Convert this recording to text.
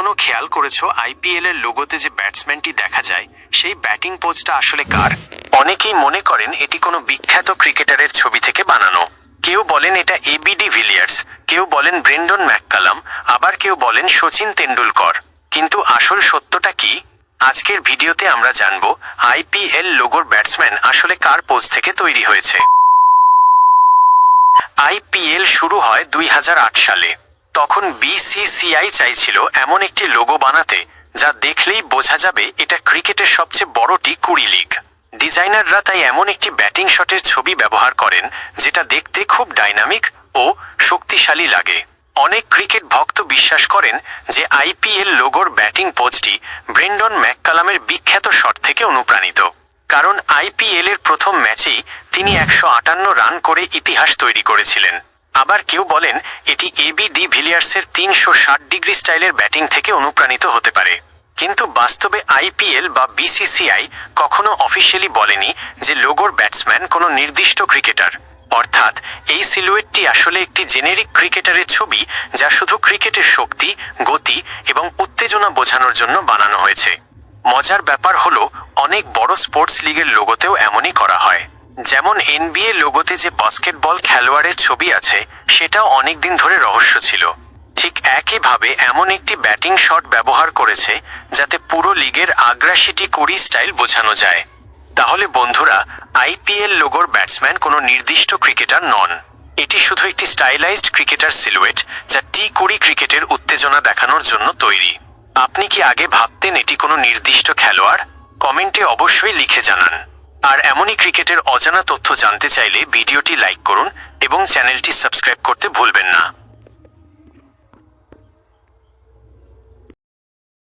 কখনো খেয়াল করেছো আইপিএল এর লোগোতে যে ব্যাটসম্যানটি দেখা যায় সেই ব্যাটিং পোজটা আসলে কার? অনেকেই মনে করেন এটি কোনো বিখ্যাত ক্রিকেটারের ছবি থেকে বানানো। কেউ বলেন এটা এবি ডি ভিলিয়ার্স, কেউ বলেন ব্রেন্ডন ম্যাককালাম, আবার কেউ বলেন সচিন তেন্ডুলকর। কিন্তু আসল সত্যটা কি? আজকের ভিডিওতে আমরা জানব আইপিএল লোগোর ব্যাটসম্যান আসলে কার পোজ থেকে তৈরি হয়েছে। আইপিএল শুরু হয় 2008 সালে। তখন বিসিসিআই চাইছিল এমন একটি লোগো বানাতে যা দেখলেই বোঝা যাবে এটা ক্রিকেটের সবচেয়ে বড় টি20 লিগ। ডিজাইনাররা তাই এমন একটি ব্যাটিং শটের ছবি ব্যবহার করেন যেটা দেখতে খুব ডাইনামিক ও শক্তিশালী লাগে। অনেক ক্রিকেট ভক্ত বিশ্বাস করেন যে আইপিএল লোগোর ব্যাটিং পোজটি ব্রেন্ডন ম্যাককালামের বিখ্যাত শট থেকে অনুপ্রাণিত, কারণ আইপিএল এর প্রথম ম্যাচেই তিনি 158 রান করে ইতিহাস তৈরি করেছিলেন। আবার কেউ বলেন এটি এবি ডি ভিলিয়ার্সের 360 ডিগ্রি স্টাইলের ব্যাটিং থেকে অনুপ্রাণিত হতে পারে। কিন্তু বাস্তবে আইপিএল বা বিসিসিআই কখনো অফিসিয়ালি বলেনি যে লোগোর ব্যাটসম্যান কোনো নির্দিষ্ট ক্রিকেটার। অর্থাৎ এই সিলুয়েটটি আসলে একটি জেনেরিক ক্রিকেটারের ছবি যা শুধু ক্রিকেটের শক্তি, গতি এবং উত্তেজনা বোঝানোর জন্য বানানো হয়েছে। মজার ব্যাপার হলো অনেক বড় স্পোর্টস লিগের লোগোতেও এমনই করা হয়। যেমন এনবিএ লোগোতে যে বাস্কেটবল খেলোয়াড়ের ছবি আছে সেটাও অনেকদিন ধরে রহস্য ছিল। ঠিক একইভাবে এমন একটি ব্যাটিং শট ব্যবহার করেছে যাতে পুরো লিগের আগ্রাসী টি20 স্টাইল বোঝানো যায়। তাহলে বন্ধুরা, আইপিএল লোগোর ব্যাটসম্যান কোনো নির্দিষ্ট ক্রিকেটার নন। এটি শুধু একটি স্টাইলাইজড ক্রিকেটার সিলুয়েট যা টি20 ক্রিকেটের উত্তেজনা দেখানোর জন্য তৈরি। আপনি কি আগে ভাবতেন এটি কোনো নির্দিষ্ট খেলোয়াড়? কমেন্টে অবশ্যই লিখে জানান। আর এমনই ক্রিকেটের অজানা তথ্য জানতে চাইলে ভিডিওটি লাইক করুন এবং চ্যানেলটি সাবস্ক্রাইব করতে ভুলবেন না।